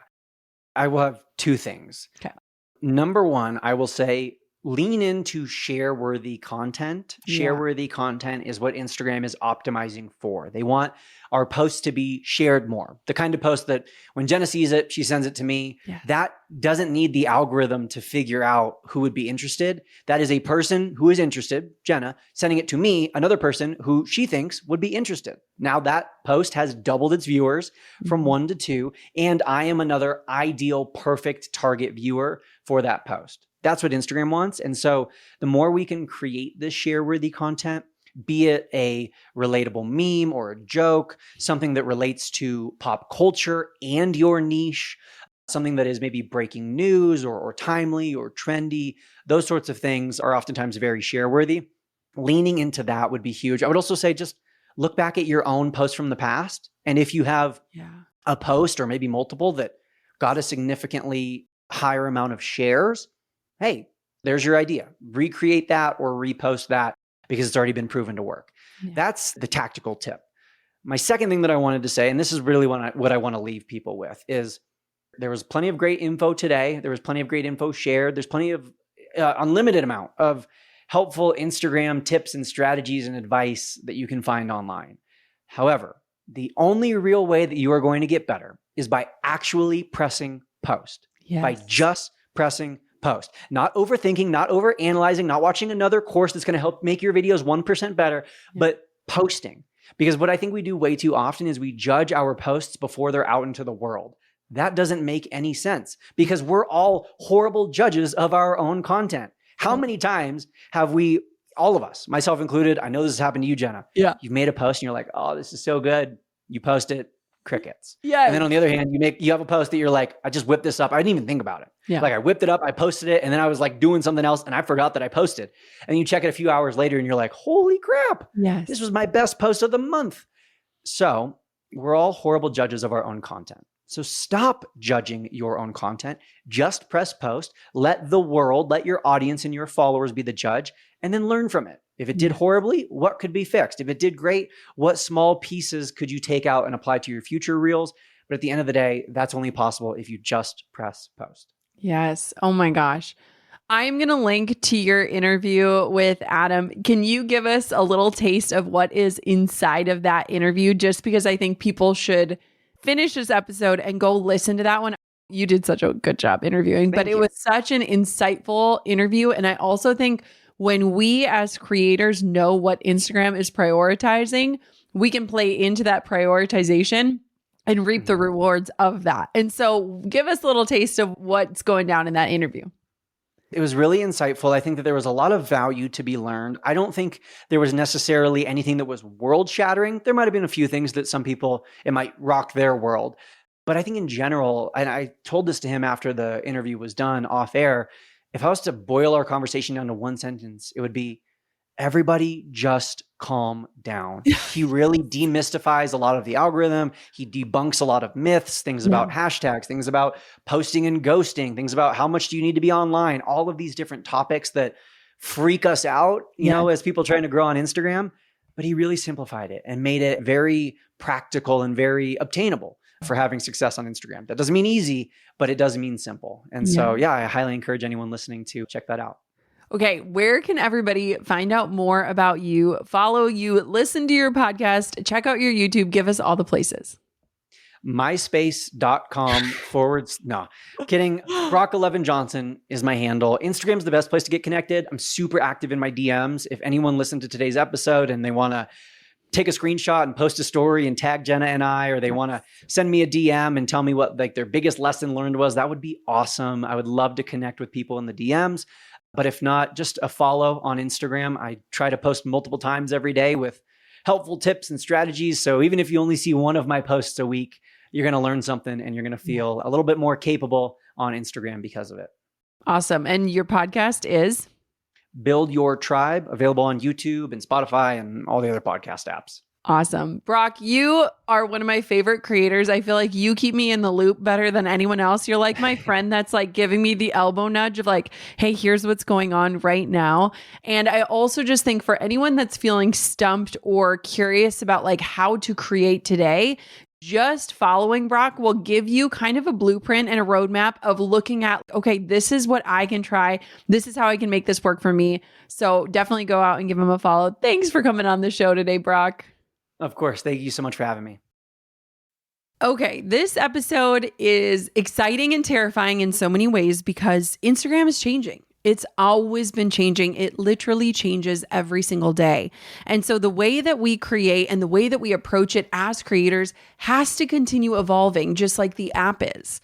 I will have two things. Okay. Number one, I will say, lean into share-worthy content. Share-worthy content is what Instagram is optimizing for. They want our posts to be shared more. The kind of post that when Jenna sees it, she sends it to me. Yeah. That doesn't need the algorithm to figure out who would be interested. That is a person who is interested, Jenna, sending it to me, another person who she thinks would be interested. Now that post has doubled its viewers from 1 to 2, and I am another ideal, perfect target viewer for that post. That's what Instagram wants. And so the more we can create this share-worthy content, be it a relatable meme or a joke, something that relates to pop culture and your niche, something that is maybe breaking news or timely or trendy, those sorts of things are oftentimes very share-worthy. Leaning into that would be huge. I would also say just look back at your own posts from the past. And if you have a post or maybe multiple that got a significantly higher amount of shares, hey, there's your idea. Recreate that or repost that because it's already been proven to work. Yeah. That's the tactical tip. My second thing that I wanted to say, and this is really what I want to leave people with, is there was plenty of great info today. There was plenty of great info shared. There's plenty of unlimited amount of helpful Instagram tips and strategies and advice that you can find online. However, the only real way that you are going to get better is by actually pressing post. Yes. By just pressing post. Not overthinking, not overanalyzing, not watching another course that's going to help make your videos 1% better, but posting. Because what I think we do way too often is we judge our posts before they're out into the world. That doesn't make any sense because we're all horrible judges of our own content. How many times have we, all of us, myself included, I know this has happened to you, Jenna. Yeah. You've made a post and you're like, oh, this is so good. You post it, crickets. Yeah. And then on the other hand, you have a post that you're like, I just whipped this up. I didn't even think about it. Yeah. Like I whipped it up, I posted it, and then I was like doing something else and I forgot that I posted. And you check it a few hours later and you're like, holy crap. Yes. This was my best post of the month. So we're all horrible judges of our own content. So stop judging your own content. Just press post. Let the world, let your audience and your followers be the judge, and then learn from it. If it did horribly, what could be fixed? If it did great, what small pieces could you take out and apply to your future reels? But at the end of the day, that's only possible if you just press post. Yes. Oh my gosh. I'm going to link to your interview with Adam. Can you give us a little taste of what is inside of that interview? Just because I think people should finish this episode and go listen to that one. You did such a good job interviewing, but it was such an insightful interview. And I also think when we as creators know what Instagram is prioritizing, we can play into that prioritization and reap the rewards of that. And so give us a little taste of what's going down in that interview. It was really insightful. I think that there was a lot of value to be learned. I don't think there was necessarily anything that was world shattering. There might've been a few things that some people, it might rock their world. But I think in general, and I told this to him after the interview was done off air, if I was to boil our conversation down to one sentence, it would be, everybody just calm down. He really demystifies a lot of the algorithm. He debunks a lot of myths, things about hashtags, things about posting and ghosting, things about how much do you need to be online, all of these different topics that freak us out, you know, as people trying to grow on Instagram. But he really simplified it and made it very practical and very obtainable for having success on Instagram. That doesn't mean easy, but it does mean simple. And so, I highly encourage anyone listening to check that out. Okay, where can everybody find out more about you, follow you, listen to your podcast, check out your YouTube, give us all the places? myspace.com no, kidding. Brock 11 Johnson is my handle. Instagram's the best place to get connected. I'm super active in my DMs. If anyone listened to today's episode and they want to take a screenshot and post a story and tag Jenna and I, or they want to send me a DM and tell me what like their biggest lesson learned was, that would be awesome. I would love to connect with people in the DMs. But if not, just a follow on Instagram. I try to post multiple times every day with helpful tips and strategies. So even if you only see one of my posts a week, you're going to learn something and you're going to feel a little bit more capable on Instagram because of it. Awesome. And your podcast is? Build Your Tribe, available on YouTube and Spotify and all the other podcast apps. Awesome. Brock, you are one of my favorite creators. I feel like you keep me in the loop better than anyone else. You're like my friend that's like giving me the elbow nudge of like, hey, here's what's going on right now. And I also just think for anyone that's feeling stumped or curious about like how to create today, just following Brock will give you kind of a blueprint and a roadmap of looking at, okay, this is what I can try. This is how I can make this work for me. So definitely go out and give him a follow. Thanks for coming on the show today, Brock. Of course. Thank you so much for having me. Okay, this episode is exciting and terrifying in so many ways because Instagram is changing. It's always been changing. It literally changes every single day. And so the way that we create and the way that we approach it as creators has to continue evolving, just like the app is.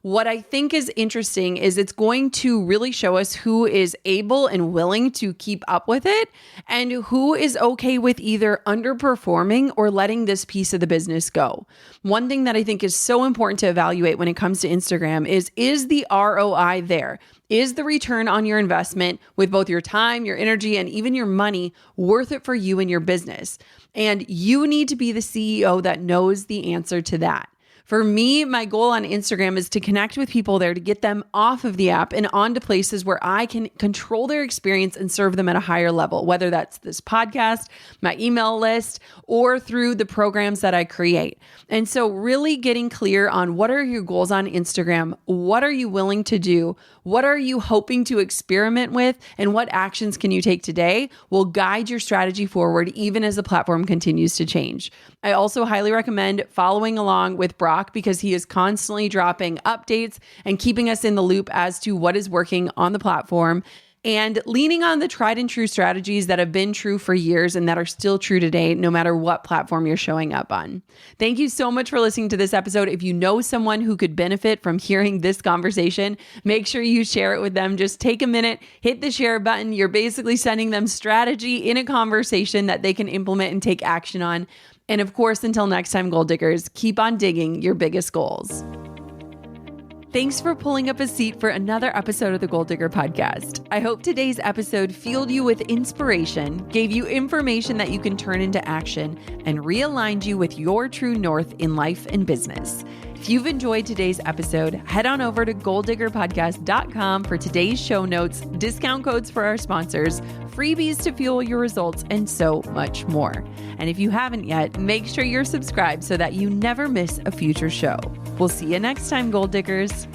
What I think is interesting is it's going to really show us who is able and willing to keep up with it and who is okay with either underperforming or letting this piece of the business go. One thing that I think is so important to evaluate when it comes to Instagram is the ROI there? Is the return on your investment with both your time, your energy, and even your money worth it for you and your business? And you need to be the CEO that knows the answer to that. For me, my goal on Instagram is to connect with people there to get them off of the app and onto places where I can control their experience and serve them at a higher level, whether that's this podcast, my email list, or through the programs that I create. And so really getting clear on what are your goals on Instagram? What are you willing to do? What are you hoping to experiment with? And what actions can you take today will guide your strategy forward even as the platform continues to change. I also highly recommend following along with Brock because he is constantly dropping updates and keeping us in the loop as to what is working on the platform and leaning on the tried and true strategies that have been true for years and that are still true today, no matter what platform you're showing up on. Thank you so much for listening to this episode. If you know someone who could benefit from hearing this conversation, make sure you share it with them. Just take a minute, hit the share button. You're basically sending them strategy in a conversation that they can implement and take action on. And of course, until next time, goal diggers, keep on digging your biggest goals. Thanks for pulling up a seat for another episode of the Goal Digger Podcast. I hope today's episode fueled you with inspiration, gave you information that you can turn into action, and realigned you with your true north in life and business. If you've enjoyed today's episode, head on over to goaldiggerpodcast.com for today's show notes, discount codes for our sponsors, freebies to fuel your results, and so much more. And if you haven't yet, make sure you're subscribed so that you never miss a future show. We'll see you next time, Goal Diggers.